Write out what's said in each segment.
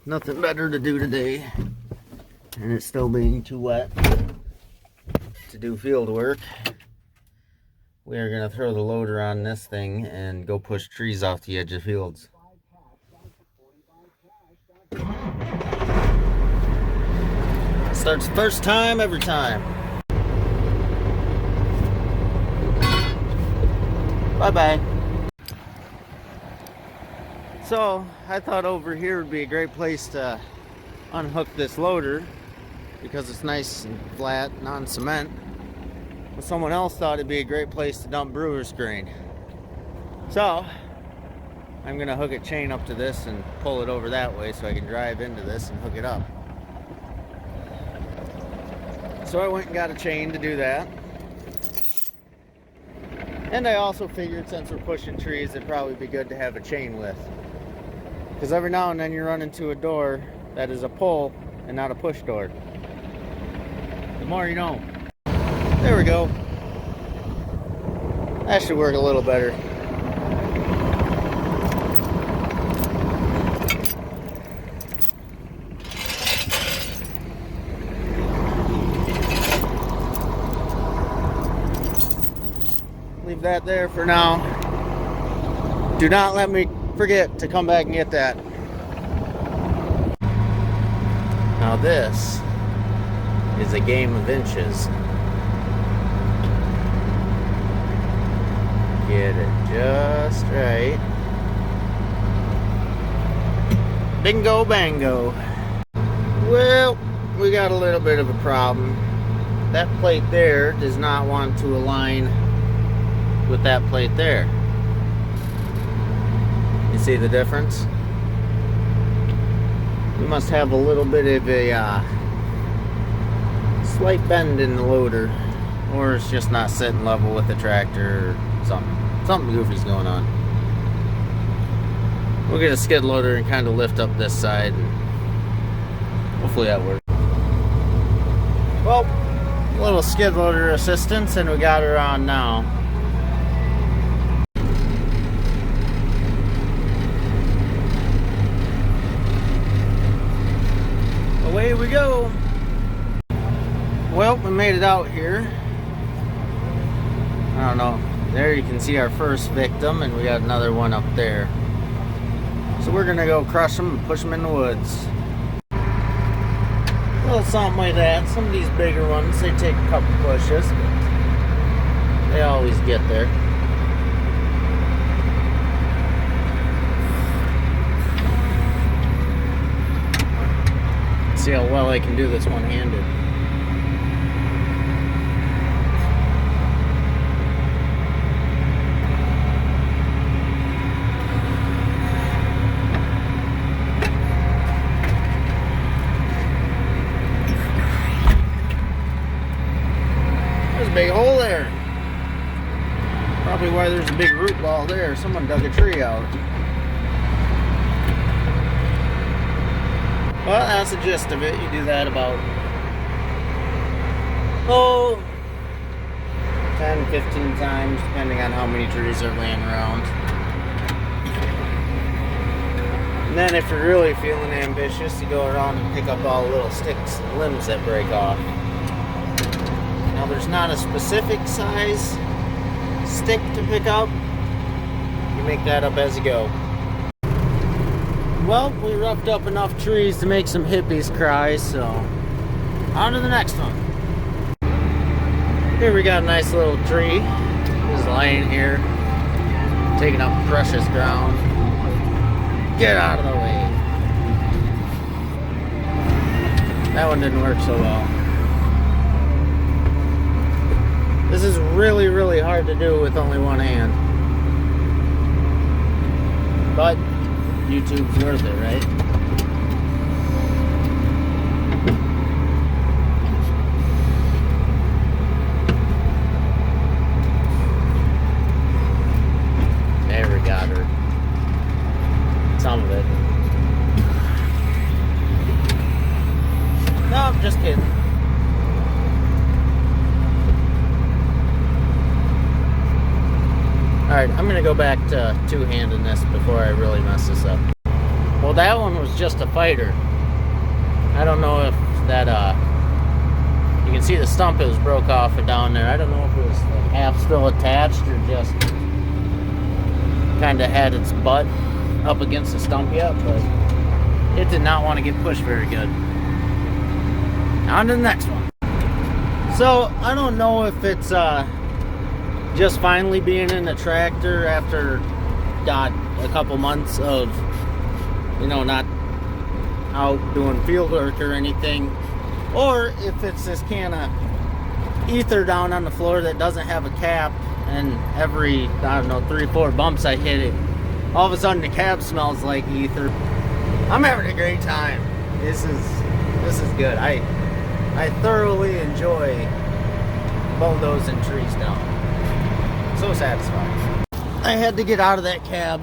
Nothing better to do today, and it's still being too wet to do field work. We are going to throw the loader on this thing and go push trees off the edge of fields. Starts first time every time. Bye-bye. So, I thought over here would be a great place to unhook this loader because it's nice and flat, non-cement. But someone else thought it'd be a great place to dump brewer's grain. So, I'm gonna hook a chain up to this and pull it over that way so I can drive into this and hook it up. So I went and got a chain to do that. And I also figured since we're pushing trees, it'd probably be good to have a chain with. Because every now and then you run into a door that is a pull and not a push door. The more you know. There we go. That should work a little better. Leave that there for now. Do not let me forget to come back and get that. Now this is a game of inches. Get it just right. Bingo bango. Well, we got a little bit of a problem. That plate there does not want to align with that plate there. You see the difference? We must have a little bit of a slight bend in the loader, or it's just not sitting level with the tractor or something goofy's going on. We'll get a skid loader and kind of lift up this side, and hopefully that works. Well, a little skid loader assistance and we got her on now. Away we go. Well, we made it out here. I don't know. There you can see our first victim, and we got another one up there. So we're gonna go crush them and push them in the woods. A little something like that. Some of these bigger ones, they take a couple pushes, but they always get there. See how well I can do this one-handed. There's a big hole there. Probably why there's a big root ball there. Someone dug a tree out. Well, that's the gist of it. You do that about 10, 15 times, depending on how many trees are laying around. And then if you're really feeling ambitious, you go around and pick up all the little sticks and limbs that break off. Now there's not a specific size stick to pick up. You make that up as you go. Well, we roughed up enough trees to make some hippies cry, so on to the next one. Here we got a nice little tree just laying here, taking up precious ground. Get out of the way. That one didn't work so well. This is really, really hard to do with only one hand. But YouTube's worth it, right? There, we got her. Some of it. No, I'm just kidding. Alright, I'm going to go back to two-handing this before I really mess this up. Well, Well, that one was just a fighter. I don't know if that, you can see the stump it was broke off of down there. I don't know if it was like half still attached or just kind of had its butt up against the stump yet, but it did not want to get pushed very good. On to the next one. So, I don't know if it's just finally being in the tractor after, God, a couple months of, you know, not out doing field work or anything, or if it's this can of ether down on the floor that doesn't have a cap, and every, I don't know, 3-4 bumps I hit it, all of a sudden the cab smells like ether. I'm having a great time. This is good. I thoroughly enjoy bulldozing trees down. So satisfying. I had to get out of that cab.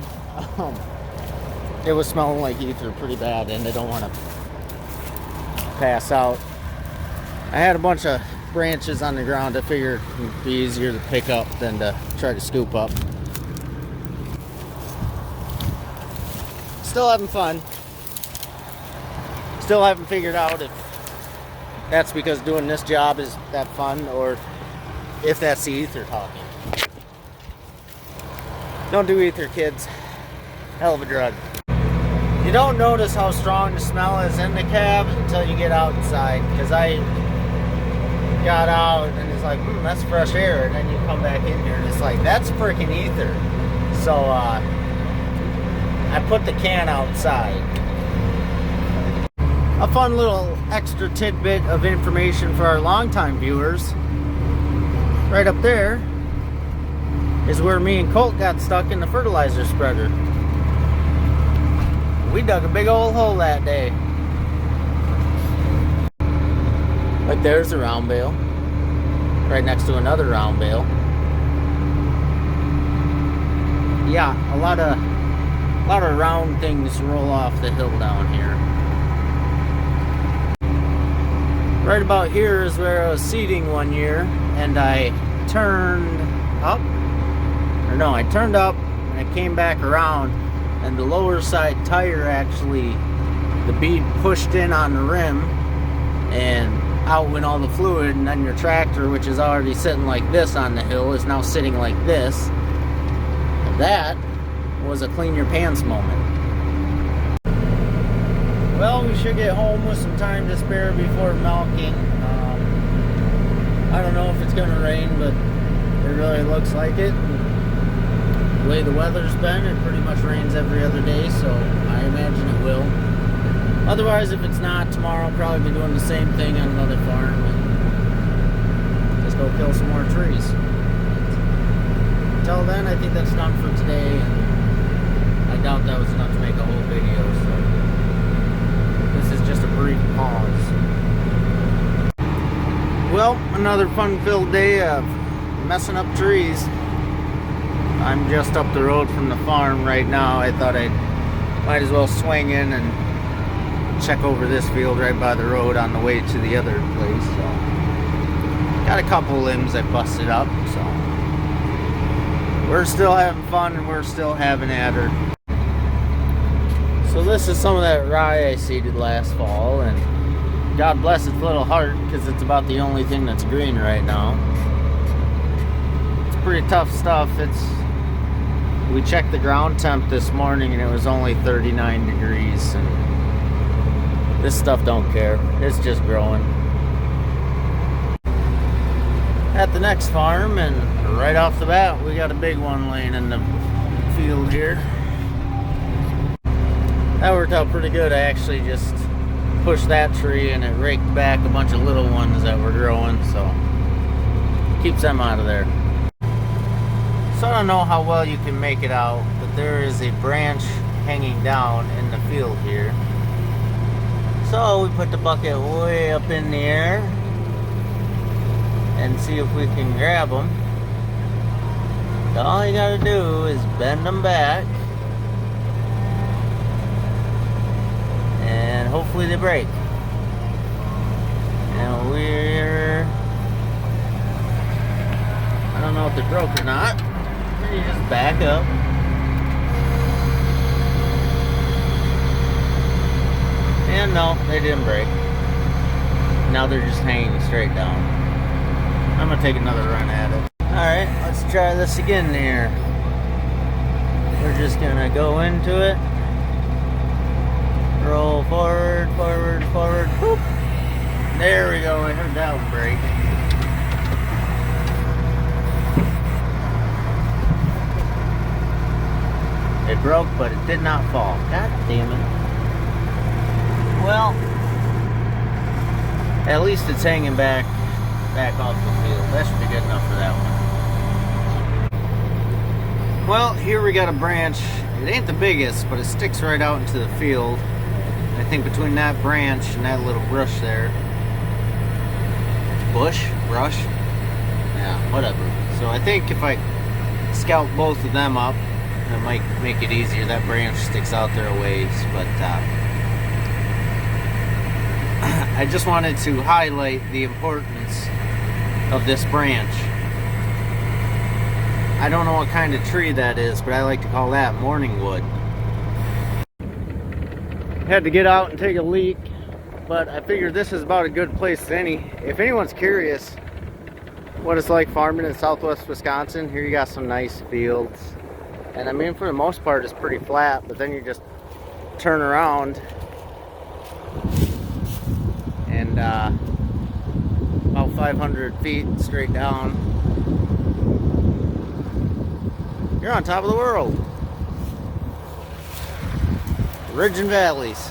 It was smelling like ether pretty bad, and I don't want to pass out. I had a bunch of branches on the ground. I figured it would be easier to pick up than to try to scoop up. Still having fun. Still haven't figured out if that's because doing this job is that fun or if that's the ether talking. Don't do ether, kids. Hell of a drug. You don't notice how strong the smell is in the cab until you get outside, because I got out and it's like, that's fresh air, and then you come back in here and it's like, that's freaking ether. So I put the can outside. A fun little extra tidbit of information for our longtime viewers. Right up there is where me and Colt got stuck in the fertilizer spreader. We dug a big old hole that day. Like there's a round bale. Right next to another round bale. Yeah, a lot of round things roll off the hill down here. Right about here is where I was seeding one year, and I turned up, and I came back around, and the lower side tire actually, the bead pushed in on the rim, and out went all the fluid, and then your tractor, which is already sitting like this on the hill, is now sitting like this. That was a clean your pants moment. Well, we should get home with some time to spare before milking. I don't know if it's going to rain, but it really looks like it. The way the weather's been, it pretty much rains every other day, so I imagine it will. Otherwise, if it's not, tomorrow I'll probably be doing the same thing on another farm and just go kill some more trees. Until then, I think that's done for today. I doubt that was enough to make a whole video, so this is just a brief pause. Well, another fun-filled day of messing up trees. I'm just up the road from the farm right now. I thought I might as well swing in and check over this field right by the road on the way to the other place. So, got a couple limbs I busted up, so we're still having fun and we're still having at her. So this is some of that rye I seeded last fall, and God bless its little heart, because it's about the only thing that's green right now. It's pretty tough stuff. We checked the ground temp this morning and it was only 39 degrees, and this stuff don't care. It's just growing. At the next farm, and right off the bat, we got a big one laying in the field here. That worked out pretty good. I actually just pushed that tree and it raked back a bunch of little ones that were growing, so keeps them out of there. So I don't know how well you can make it out, but there is a branch hanging down in the field here. So we put the bucket way up in the air and see if we can grab them. So all you gotta do is bend them back and hopefully they break. And I don't know if they're broke or not. Then you just back up. And no, they didn't break. Now they're just hanging straight down. I'm gonna take another run at it. Alright, let's try this again here. We're just gonna go into it. Roll forward, forward, forward. Whoop. There we go. I heard that one break. It broke, but it did not fall. God damn it. Well, at least it's hanging back off the field. That should be good enough for that one. Well, here we got a branch. It ain't the biggest, but it sticks right out into the field. I think between that branch and that little brush there. Brush? Yeah, whatever. So I think if I scalp both of them up, it might make it easier. That branch sticks out there a ways, but I just wanted to highlight the importance of this branch. I don't know what kind of tree that is, but I like to call that morning wood. Had to get out and take a leak, but I figured this is about a good place as any. If anyone's curious what it's like farming in southwest Wisconsin, here you got some nice fields. And I mean, for the most part, it's pretty flat, but then you just turn around and about 500 feet straight down, you're on top of the world. Ridge and valleys.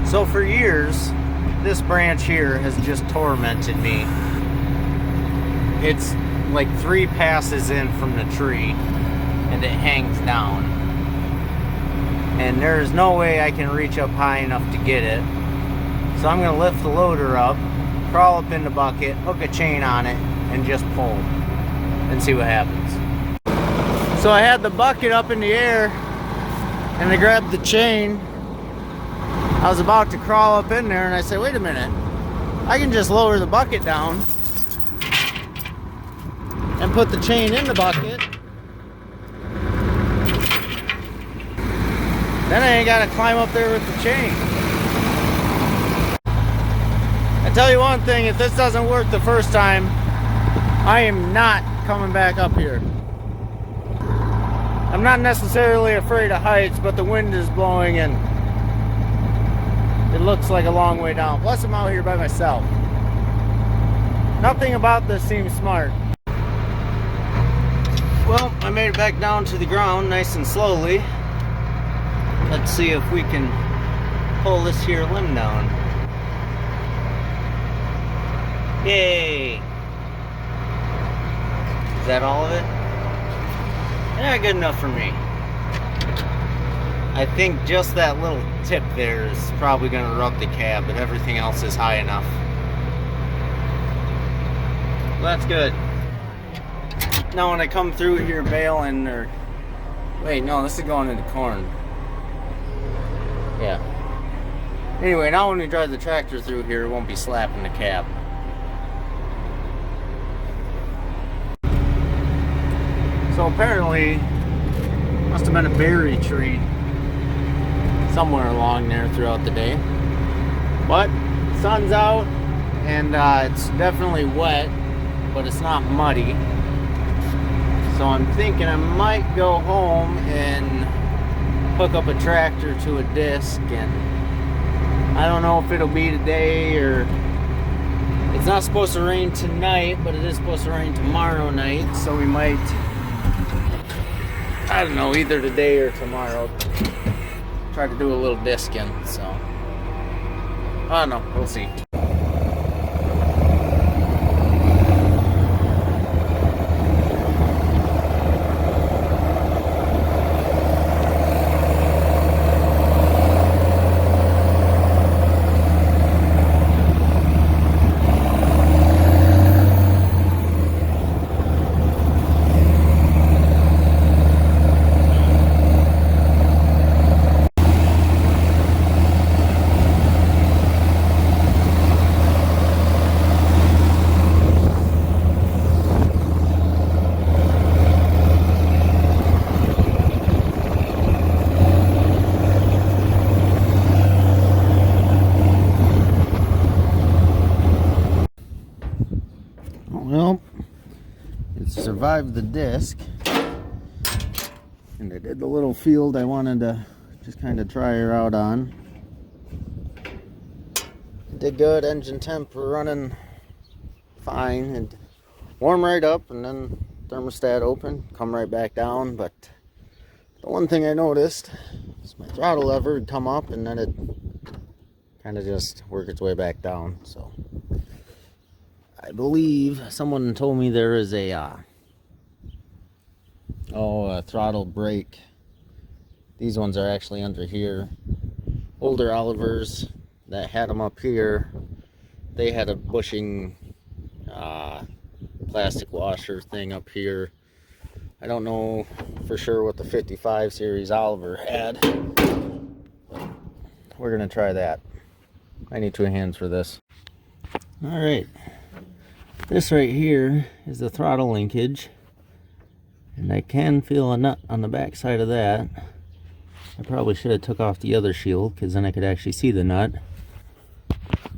So for years, this branch here has just tormented me. It's like 3 passes in from the tree and it hangs down. And there's no way I can reach up high enough to get it. So I'm gonna lift the loader up, crawl up in the bucket, hook a chain on it, and just pull and see what happens. So I had the bucket up in the air and I grabbed the chain. I was about to crawl up in there and I said, wait a minute, I can just lower the bucket down and put the chain in the bucket. Then I ain't got to climb up there with the chain. I tell you one thing, if this doesn't work the first time, I am not coming back up here. I'm not necessarily afraid of heights, but the wind is blowing and it looks like a long way down. Plus I'm out here by myself. Nothing about this seems smart. Well, I made it back down to the ground nice and slowly. Let's see if we can pull this here limb down. Yay! Is that all of it? Yeah, good enough for me. I think just that little tip there is probably going to rub the cab, but everything else is high enough. Well, that's good. Now when I come through here baling, or... Wait, no, this is going into corn. Yeah. Anyway, now when we drive the tractor through here, it won't be slapping the cab. So apparently, must have been a berry tree somewhere along there throughout the day. But sun's out and it's definitely wet, but it's not muddy. So I'm thinking I might go home and hook up a tractor to a disc, and I don't know if it'll be today or... It's not supposed to rain tonight, but it is supposed to rain tomorrow night, so we might, I don't know, either today or tomorrow try to do a little discing, so I don't know, we'll see. Well, it survived the disc, and I did the little field I wanted to just kind of try her out on. Did good. Engine temp running fine, and warm right up, and then thermostat open, come right back down. But the one thing I noticed is my throttle lever would come up and then it kind of just work its way back down. So I believe someone told me there is a throttle brake. These ones are actually under here. Older Olivers that had them up here, they had a bushing plastic washer thing up here. I don't know for sure what the 55 series Oliver had. We're gonna try that. I need two hands for this. All right, this right here is the throttle linkage, and I can feel a nut on the back side of that. I probably should have took off the other shield, because then I could actually see the nut.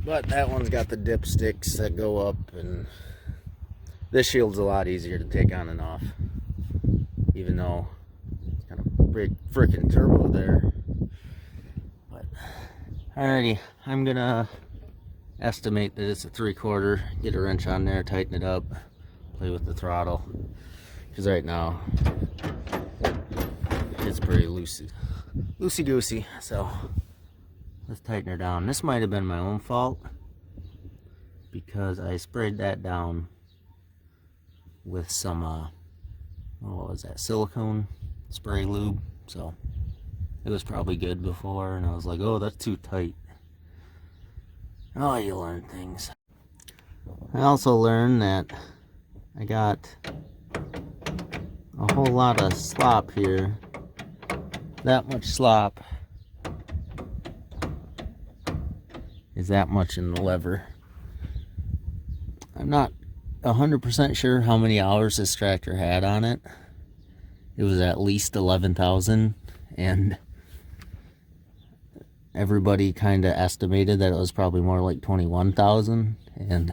But that one's got the dipsticks that go up, and this shield's a lot easier to take on and off, even though it's got a big freaking turbo there. But alrighty, I'm gonna estimate that it's a 3/4, get a wrench on there, tighten it up, play with the throttle, because right now it's pretty loosey-goosey. So let's tighten her down. This might have been my own fault, because I sprayed that down with some what was that, silicone spray lube. So it was probably good before, and I was like, oh, that's too tight. Oh, you learn things. I also learned that I got a whole lot of slop here. That much slop is that much in the lever. I'm not 100% sure how many hours this tractor had on it. It was at least 11,000, and everybody kind of estimated that it was probably more like 21,000, and